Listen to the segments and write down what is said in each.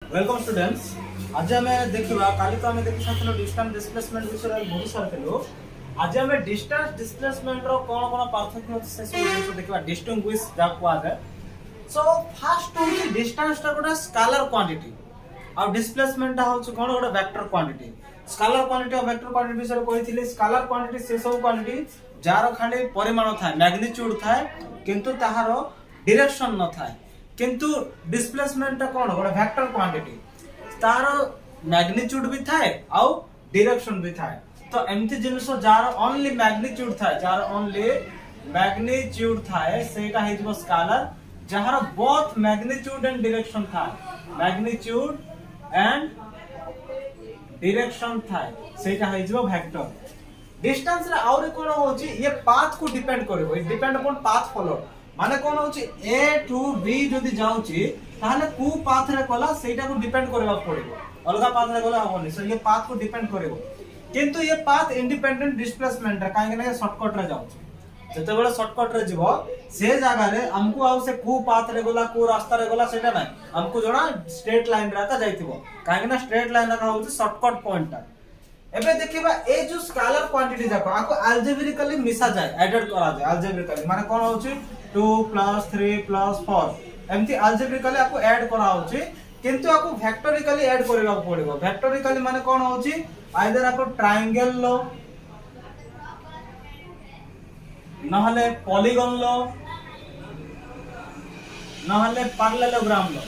Welcome students. आज आम देखा काली तो आम देखी सारे डिस्टेंस डिस्प्लेसमेंट विषय बुझी सारी। आज आम डिस्टेंस डिस्प्लेसमेंट रो कौन कौन पार्थक्य अच्छे से सब जिन देखा डिस्टिंग्विश जहाँ कहुए। सो फास्ट हूँ डिस्टेंस टा गोटे स्केलर क्वांटिटी और डिस्प्लेसमेंट हूँ कौन गोटे वेक्टर क्वांटिटी। स्केलर क्वांटिटी और वेक्टर क्वांटिटी विषय कही स्केलर क्वांटिटी से सब क्वांटिटी जार खाली परिमाण थाए मैग्नीट्यूड थाए किंतु ताहार डायरेक्शन न थाए। किंतु डिस्प्लेसमेंट कौन गोटे वेक्टर क्वांटिटी तार मैग्नीट्यूड भी थाए आउ डायरेक्शन भी थाए। तो एमती जिनस जार ओनली मैग्नीट्यूड थाए जार ओनली मैग्नीट्यूड थाए सेटा हेजिबो स्केलर। जहार बोथ मैग्नीट्यूड एंड डायरेक्शन थाए मैग्नीट्यूड एंड डायरेक्शन थाए सेटा हेजिबो वेक्टर। डिस्टेंस रे आउरी कोन होची ये पाथ को डिपेंड करिवो it depend upon path followed. माने कोन होची ए टू बी जदी जाउची ताहले कु पाथ रे कोला सेटा को डिपेंड करबा पड़िबो अलगा पाथ रे कोला होबनी। सो ये पाथ को डिपेंड करिवो किंतु ये पाथ इंडिपेंडेंट डिस्प्लेसमेंट रे काहे कि शॉर्टकट रे जाउची। जते बेले शॉर्टकट रे जीवो से जगह रे हमको आउ से कु पाथ रे गोला कु रास्ता रे गोला सेटा नै हमको जणा स्ट्रेट लाइन रे का जाइतिबो काहे कि स्ट्रेट लाइन रे होची शॉर्टकट पॉइंट टा। एबे देखिबा ए जो स्केलर क्वांटिटी जाको आको अल्जेब्रिकली मिसा जाए एडेड करा जाए अल्जेब्रिकली माने कोन होची 2 + 3 + 4 एमती अल्जेब्रिकली आको ऐड करा होची किंतु आको वेक्टोरिकली ऐड करबा पड़िबो। वेक्टोरिकली माने कोन होची आइदर आको ट्रायंगल लो नहले पॉलीगन लो नहले पैरेललोग्राम लो।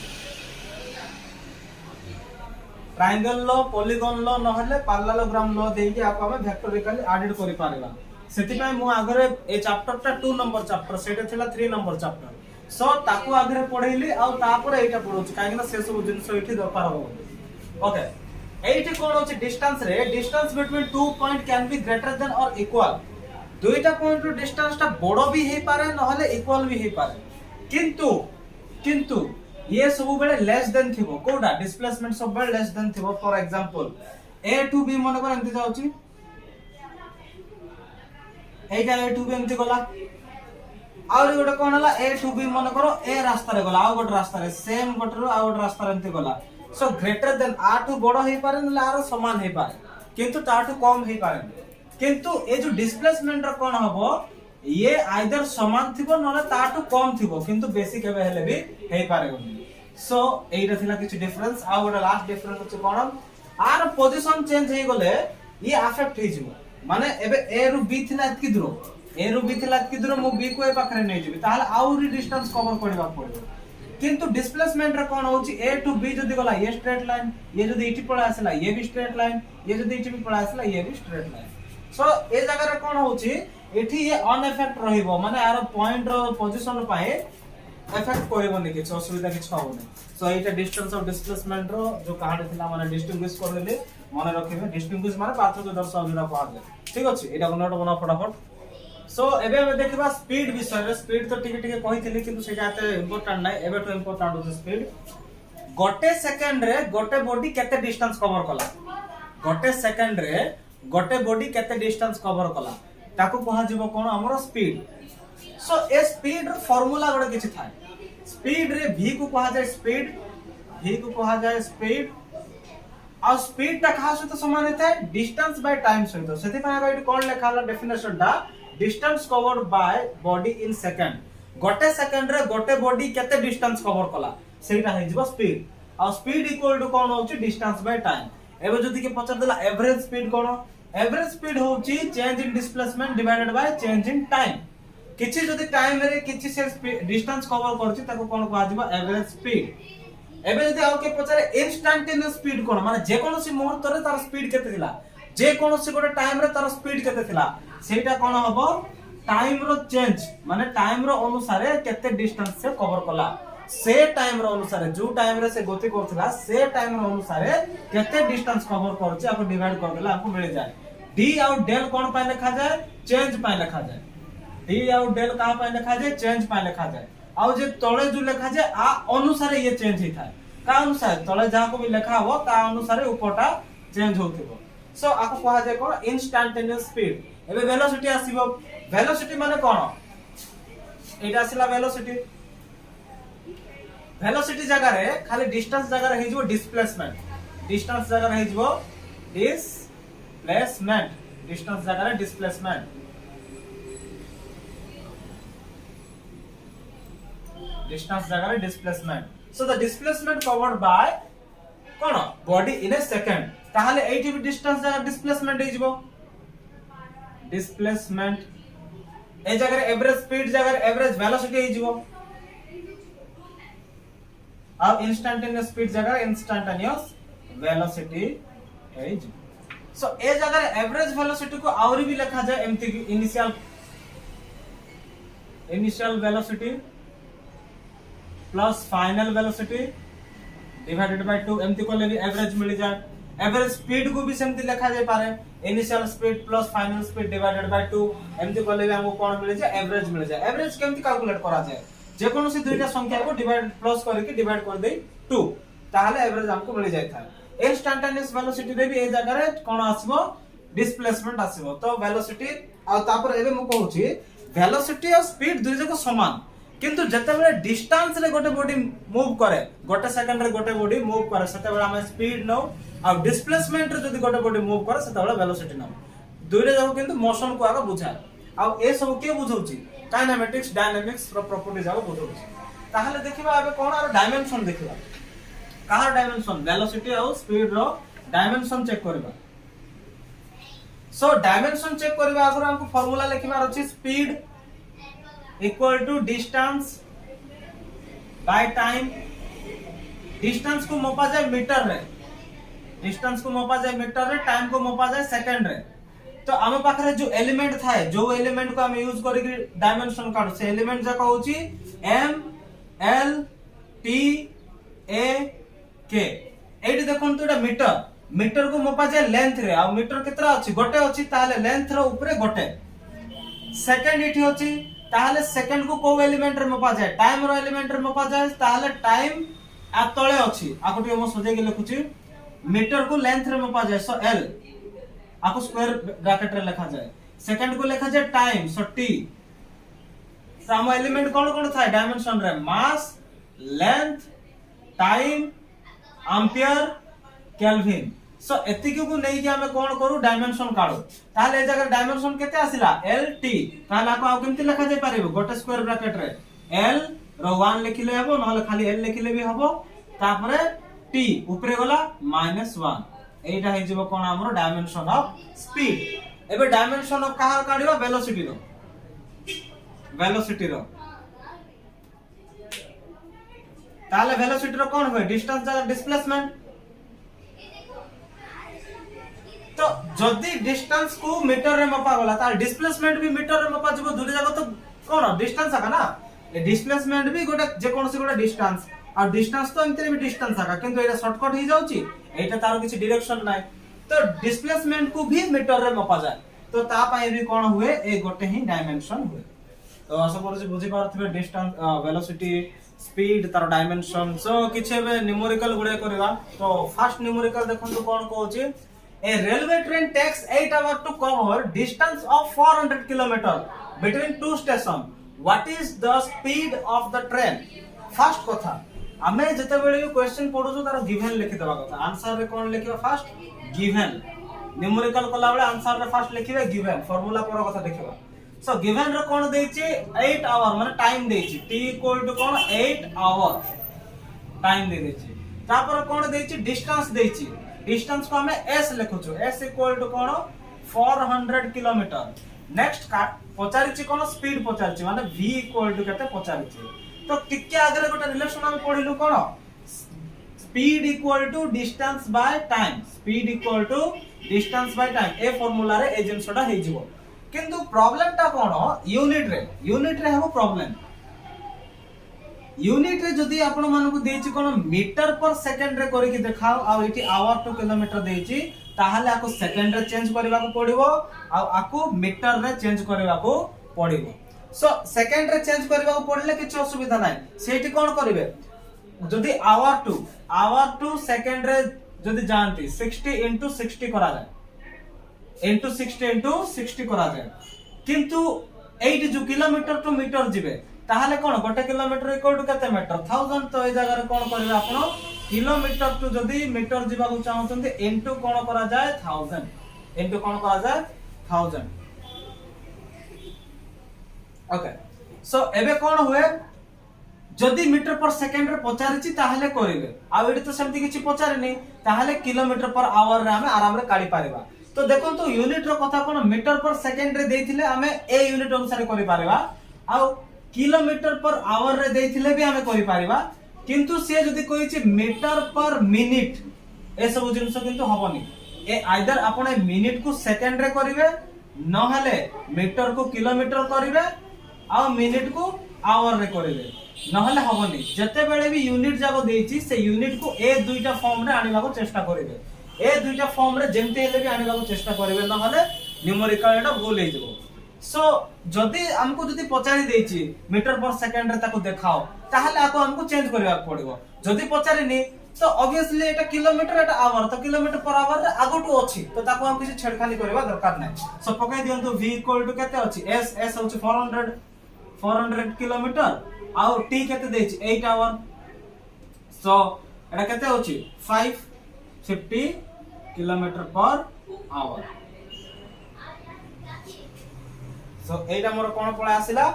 ट्रायंगल लो पॉलीगन लो नहले पैरेललोग्राम लो देकी आपको हमें वेक्टोरिकली एडेड करि पारबा। सेति पय मु आगरे ए चैप्टर टा 2 नंबर चैप्टर सेटा थिला 3 नंबर चैप्टर। सो ताकू आगरे पढैली आ तापर एटा पढौची काहे ना से सब जिंस एठी दरकार हो। ओके एठी कोन होची डिस्टेंस रे distance between 2 point can be greater than और इक्वल। दुईटा पॉइंट रो डिस्टेंस टा बड़ो भी हे पारे नहले इक्वल भी हे पारे किंतु ये सब बेले लेस देन थिबो कोडा डिस्प्लेसमेंट सब बेले लेस देन थिबो। For example a to b मन कर एंती जाउची एटा a टू b एंती गला और गोटे कोन हला a टू b मन करो ए रास्ता रे गला आ गोटे रास्ता रे सेम गोटे रो आ गोटे रास्ता रे एंती गला। सो ग्रेटर देन आ टू बड़ो हे पारे नले आरो समान हे पारे किंतु ता टू कम हे पारे। किंतु ए जो डिस्प्लेसमेंट रो कोन हबो ये आइदर समान थिबो नले ता टू कम थिबो किंतु बेसिक हेबे हेले भी हे पारे। सो एटा थिला किछ डिफरेंस आ गोटे लास्ट डिफरेंस होछ कोन आर पोजीशन चेंज हे गले ये अफेक्ट हे जिवो। माने एबे ए रु बी थिला एतकी दूर मु बी को ए पाखरे नै जिवि ताहाल आउरी डिस्टेंस कवर करबा पड़िबो। किंतु डिस्प्लेसमेंट रे कोन होची ए टू बी जदी गला ये स्ट्रेट लाइन ये जदी इटी पळा आसला ये भी स्ट्रेट लाइन ये जदी इटी भी पळा आसला ये भी स्ट्रेट लाइन। सो ए जगह रे कोन होची एठी ये अनइफेक्ट रहिबो माने आरो पॉइंट रो पोजीशन पाए इफेक्ट करबोनी किछ असुविधा किछ होबोनी। सो एटा डिस्टेंस ऑफ डिस्प्लेसमेंट रो जो कहानी थिला माने डिस्टिंग्विश कर देले माने रखिबे। डिस्टिंग्विश माने पार्थक्य दर्शाओ जोरा कहले ठीक अछि एटा नोट बना फटाफट। सो एबे हम देखिबा स्पीड विषय रे स्पीड तो टिके टिके कहिथिली किंतु सेटा एते इंपोर्टेंट नै एबे तो इंपोर्टेंट होछ स्पीड। गोटे सेकंड रे गोटे बॉडी केते डिस्टेंस कवर कला गोटे सेकंड रे गोटे बॉडी केते डिस्टेंस कवर कला ताको कहा जिवो कोन हमरो स्पीड। सो ए स्पीड रो फार्मूला गोटे किछ थाए स्पीड रे v को कहा जाय स्पीड और स्पीड ता कहा सहित समान हेता है डिस्टेंस बाय टाइम सहित। सेति पय एबे कोन लेखाला डेफिनेशन टा distance covered by body in second. गोटे सेकंड रे गोटे बॉडी केते डिस्टेंस कवर कला सेटा हे जिवो स्पीड और स्पीड इक्वल टू कोन होची डिस्टेंस बाय टाइम। एबे जदी के पचर देला एवरेज स्पीड कोन एवरेज स्पीड होची change in displacement divided by change in time. किछि जदी टाइम रे किछि से डिस्टेंस कवर करछि ताको कोन कहा जिवो एवरेज स्पीड। एबे जदी आउ के पचारे इंस्टेंटेनियस स्पीड कोन माने जे कोनोसी मुहूर्त रे तार स्पीड केते थिला जे कोनोसी गोटे टाइम रे तार स्पीड केते थिला सेटा कोन हबो टाइम रो चेंज माने टाइम रो अनुसार केते डिस्टेंस से कवर कला से टाइम रो अनुसार जो टाइम रे से गति करथिला से टाइम रो अनुसार केते डिस्टेंस कवर करछि आपको डिवाइड कर देला आपको मिल जाय। डी और डेल कोन पाए लिखा जाय चेंज पाए लिखा जाय डी और डेल कहा पाए लिखा जाए चेंज पाए लिखा जाए आउ जे तळे जो लिखा जाए आ अनुसार ये चेंज ही थाए का अनुसार तळे जहा को भी लिखा हो ता अनुसार ऊपरटा चेंज होथिबो। सो आको कहा जाए कोन इंस्टेंटेनियस स्पीड। एबे वेलोसिटी आसीबो वेलोसिटी माने कोन एटा आसीला वेलोसिटी वेलोसिटी जगह रे खाली डिस्टेंस जगह रे हेजिवो डिस्प्लेसमेंट, डिस्टेंस जगह रे हेजिवो डिस्प्लेसमेंट, डिस्टेंस जगह रे डिस्प्लेसमेंट, डिस्टेंस जगह रे displacement. So the displacement covered by कोन बॉडी इन ए सेकंड, ताहाले एठी भी डिस्टेंस जगह डिस्प्लेसमेंट हेजिवो डिस्प्लेसमेंट, ए जगह रे एवरेज स्पीड जगह रे एवरेज वेलोसिटी हेजिवो, अब इंस्टैंटेनियस स्पीड जगह इंस्टैंटेनियस वेलोसिटी हेजिवो। सो ए जगह रे एवरेज वेलोसिटी को आउरी भी लिखा जाए एमती initial velocity plus final velocity divided by 2 एमती को लेली एवरेज मिल जाए। एवरेज स्पीड को भी सेमती लिखा जाय पारे initial speed plus final speed divided by 2 एमती को लेली हमको कोन मिल जाए एवरेज मिल जाए। एवरेज केमती कैलकुलेट करा जाए जे कोनो से दुईटा संख्या को डिवाइड प्लस करके डिवाइड कर देई 2 ताहाले एवरेज हमको मिल जाय था। इंस्टैंटेनियस वेलोसिटी रे भी ए जगह रे कोन आसीबो डिस्प्लेसमेंट आसीबो। तो वेलोसिटी आ तापर एबे मु कहूची वेलोसिटी और स्पीड दुई जको समान, किंतु जते बेले डिस्टेंस रे गोटे बॉडी मूव करे गोटे सेकंड रे गोटे बॉडी मूव करे सेते बेले हम स्पीड नो आ डिस्प्लेसमेंट रे जदी गोटे बॉडी मूव करे सेते बेले वेलोसिटी नो। दुईरे जको किंतु मोशन को आगा बुझाय आ ए सब के बुझौची काइनेमेटिक्स डायनामिक्स रो प्रॉपर्टी जाको बुझौची। ताहले देखिबा एबे कोन आरो डायमेंशन देखिबा कहार डायमेंशन वेलोसिटी और स्पीड रो डायमेंशन चेक करबा। सो डायमेंशन चेक करबा आगरो हमको फार्मूला लिखिबार अछि speed equal to distance by time. Distance को मापा जाए मीटर रे, डिस्टेंस को मापा जाए मीटर रे, टाइम को मापा जाए सेकंड रे। तो आम पाखरे जो एलिमेंट थाए जो एलिमेंट को हम यूज करिक डायमेंशन काढ से एलिमेंट जाका होची एम एल टी ए के। एठी देखन तो एटा मीटर, मीटर को मापा जाए लेंथ रे आ मीटर केतरा अछि गोटे अछि ताले लेंथ रो ऊपर गोटे। सेकंड एठी अछि ताहले सेकंड को को एलिमेंट रे मपा जाए टाइम रो एलिमेंट रे मपा जाए ताहले टाइम आ तळे अछि आको टिके म सजे के लिखुची मीटर को लेंथ रे मपा जाए सो एल आको स्क्वायर ब्रैकेट रे लिखा जाए। सेकंड को लिखा जाए time so T. Some element कोन कोन थाए डायमेंशन रे mass length time ampere kelvin. So एतिकी को नै कि हमें कोन करू डायमेंशन काढो ताले ए जगह डायमेंशन केते आसिला एल टी ताले आको आ केमति लिखा जाय पारिबो गोटे स्क्वायर ब्रैकेट रे एल रो 1 लिखिले हेबो नहले खाली एल लिखिले भी हबो तापरे टी ऊपरे गला -1 एटा हे जिवो कोन हमरो डायमेंशन ऑफ स्पीड। एबे डायमेंशन ऑफ कहार काढिबा वेलोसिटी रो, वेलोसिटी रो ताले वेलोसिटी रो कोन होय डिस्टेंस जगह डिस्प्लेसमेंट। तो जदी डिस्टेंस को मीटर रे मपा गला तार डिस्प्लेसमेंट भी मीटर रे मपा जबो दुरे जगह तो कोन डिस्टेंस आका ना ए डिस्प्लेसमेंट भी गोटे जे कोनसी गोटे डिस्टेंस आ डिस्टेंस तो एमते भी डिस्टेंस आका किंतु एटा शॉर्टकट ही जाउची एटा तार किछि डायरेक्शन नाइ। तो डिस्प्लेसमेंट को भी मीटर रे मपा जाय तो ता पई भी कोन हुए ए गोटे ही डायमेंशन हुए। तो आशा करू बुझी पारथिबे डिस्टेंस वेलोसिटी स्पीड तार डायमेंशन। सो किछि बे न्यूमेरिकल गुडे करबा। तो फर्स्ट न्यूमेरिकल देखन तो कोन कहउची A railway train takes 8 hours to cover distance of 400 km between two stations. What is the speed of the train? First कथा हमें जते बेले क्वेश्चन पढु तार गिवन लिखि देबा कथा। आंसर रे कोन लिखिबा फर्स्ट गिवन। न्यूमेरिकल कला बेले आंसर रे फर्स्ट लिखिबे गिवन फार्मूला पर कथा देखिबा। सो गिवन रे कोन देछि 8 आवर माने टाइम देछि t इक्वल टू कोन 8 आवर टाइम दे देछि। तापर कोन देछि डिस्टेंस देछि डिस्टेंस को हमें s लिखुछु s इक्वल टू कोन 400 किलोमीटर। नेक्स्ट पचारिछि कोन स्पीड पचारिछि माने v इक्वल टू केते पचारिछि। तो टिके आगरे गोटे रिलेशन हम पढिलु कोन speed equal to distance by time, speed equal to distance by time ए फार्मूला रे ए जिंसटा हे जिवो। किंतु प्रॉब्लम टा कोन यूनिट रे हेबो प्रॉब्लम। यूनिट रे जदी आपण मानको देछि कोन मीटर पर सेकंड रे करि के देखाओ आ एठी आवर टू किलोमीटर देछि ताहाले आको सेकंड रे चेंज करबा को पड़िबो आ आको मीटर रे चेंज करबा को पड़िबो। सो सेकंड रे चेंज करबा को पड़ले किछ असुविधा नै। सेठी कोन करिवे जदी आवर टू सेकंड रे जदी जानती 60 * 60 करा जाय * 60 * 60 करा जाय। किंतु एठी जो किलोमीटर टू मीटर जिवे ताहले कोन गोटे किलोमीटर इक्वल टू केते मीटर 1000 तो ए जगह रे कोन करबे आपण किलोमीटर टू जदी मीटर जीवा को चाहउतंते इनटू कोन करा जाय 1000 इनटू कोन करा जाय 1000 ओके सो एबे कोन हुए जदी मीटर पर सेकंड रे पचारिछि ताहले करिवे आ एडी तो सेमति किछि पचारिनी ताहले किलोमीटर पर आवर रे हमें आराम रे काढी पारिबा तो देखो तो यूनिट रो कथा कोन मीटर पर सेकंड रे देथिले हमें ए यूनिट अनुसार करि पारिबा आ किलोमीटर पर आवर रे देथिले भी हमें करि पारिबा किंतु से जदी कहिछि मीटर पर मिनिट ए सब जिंस किंतु हबनी ए आइदर आपण मिनिट को सेकंड रे करिवे न हले मीटर को किलोमीटर करिवे आ मिनिट को आवर रे करिवे न हले हबनी जते बेले भी यूनिट जाको देछि से यूनिट को ए दुईटा फॉर्म रे आनिबा को चेष्टा करिवे ए दुईटा फॉर्म रे जेमते हेले भी आनिबा को चेष्टा करिवे न हले न्यूमेरिकल एटा भूल हे जबो सो जदी हमको जदी पचारी देछि मीटर पर सेकंड रे ताको देखाओ ताहले आको हमको चेंज करबा पड़िबो जदी पचारिनी तो obviously Etah kilometre Etah our तो किलोमीटर पर आवर रे आगोटू अछि तो ताको हम किसी छेड़खानी करबा दरकार नै सो पकाई दियंतु v इक्वल टू केते अछि s होछि 400 किलोमीटर आ t केते देछि 8 आवर सो एटा केते होछि 550 किलोमीटर पर आवर सो एटा मोर कोन पळे आसिला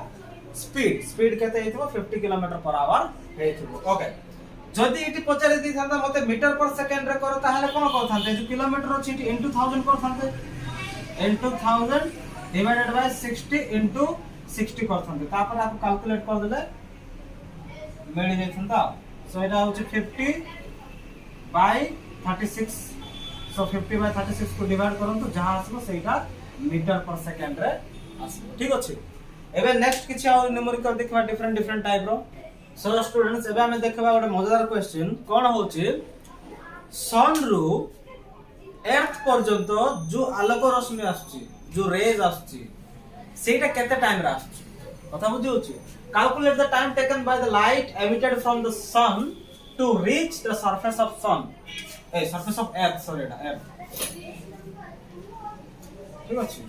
स्पीड केते हेतिबो 50 किलोमीटर पर आवर हेतिबो ओके जदी इटी पचारे दी थांता मते मीटर पर सेकंड रे करो ताहले कोन करथांते जो किलोमीटर अछि इनटू 1000 करथांते इनटू 1000 डिवाइडेड बाय 60 इनटू 60 करथांते तापर आप कैलकुलेट कर देले मिल जेथंता सो एटा होछि 50 बाय 36 सो 50 बाय 36 को डिवाइड करंतु जहां आसबो सेटा मीटर पर सेकंड रे आसबो ठीक अछि एबे नेक्स्ट किछि और न्यूमेरिकल देखबा डिफरेंट टाइप रो सो स्टूडेंट्स एबे हमें देखबा गोटे मजेदार क्वेश्चन कोन होछि सन रु अर्थ पर्यंत जो आलोक रश्मि आछी जो रेज आछी सेटा केते टाइम रे आछी कथा बुझी होछि calculate the time taken by the light emitted from the sun to reach the surface of sun a surface of earth sorry एटा अर्थ ठीक अछि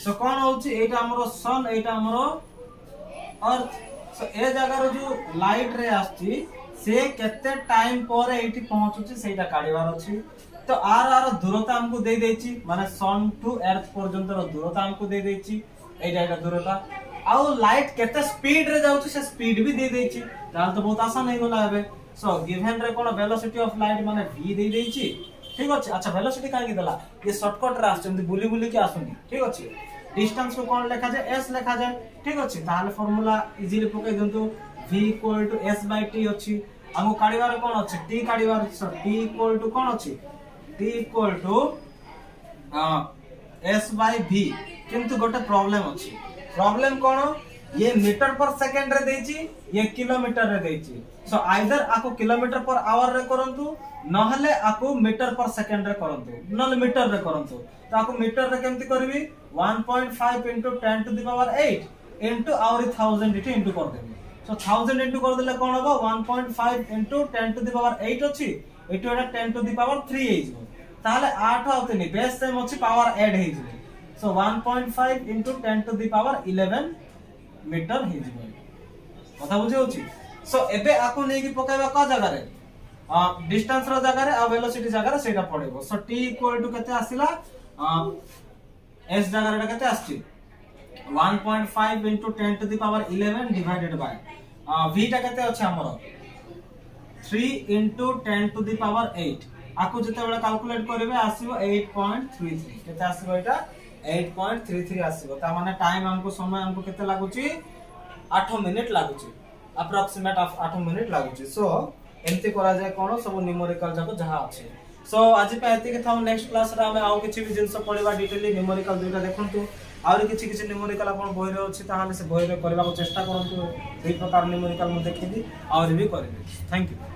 सो कोन होछि एटा हमरो सन एटा हमरो अर्थ सो ए जगह रो जो लाइट रे आछी से केते टाइम पर एठी पहुंचुछि सेटा काढिबार अछि तो आर दूरता हमको दे देछि माने सन टू अर्थ पर्यंत रो दूरता हमको दे देछि एटा दूरता आ लाइट केते स्पीड रे जाउछि से स्पीड भी दे देछि ताल तो बहुत आसान हे गला एबे सो गिवन रे कोन वेलोसिटी ऑफ लाइट माने v दे देछि ठीक अछि अच्छा वेलोसिटी काहे देला ये शॉर्टकट रे आछन बुली बुली के आसुनी ठीक अछि डिस्टेंस को कोन लेखा जाय s लेखा जाय ठीक अछि ताले फार्मूला इजीली पकै दंतु v = s / t अछि हमो काढिबार कोन अछि t काढिबार t = कोन अछि t = s / v किंतु गोटे प्रॉब्लम अछि प्रॉब्लम कोन ये मीटर पर सेकंड रे देछि ये किलोमीटर रे देछि सो आइदर आको किलोमीटर पर आवर रे करंतु न हले आको मीटर पर सेकंड रे करंतु नले मीटर रे करंतु तो आको मीटर रे केमति करबी 1.5 into 10 to the power 8 into our 1000 इटी into कर देबी सो 1000 इनटू कर देले कोन होबो 1.5 into 10 to the power 8 अछि एटू एटा 10 to the power 3 हे जिवो ताले 8 आउते नि बेस सेम अछि पावर ऐड हे जिवो so 1.5 into 10 to the power 11 metre हे जिवो कथा बुझे होछि सो एबे आको नै कि पकाइबा का जगह रे डिस्टेंस रो जगह रे आ वेलोसिटी जगह रे सेटा पड़िबो सो t = केते आसिला s जगह रे केते आछि 1.5 into 10 to the power 11 divided by v टा केते अछि हमरो 3 into 10 to the power 8 आको जते बेला कैलकुलेट करबे आसीबो 8.33 केते आसीबो एटा 8.33 आसीबो ता माने टाइम हमको समय हमको केते लागुची 8 मिनिट लागुची अप्रोक्सीमेट 8 मिनिट लागुची सो एंती करा जाय कोन सब न्यूमेरिकल जाको जहा अछि सो आज पे एति के थाउ नेक्स्ट क्लास रे हमें आउ किछि भी जिंस पढिबा डिटेली न्यूमेरिकल दुटा देखंतु आउर किछि न्यूमेरिकल आपण बहि रे अछि ताहाले से बहि रे करबा को चेष्टा करंतु दुई प्रकार न्यूमेरिकल मु देखिबी आउर भी करबी थैंक यू।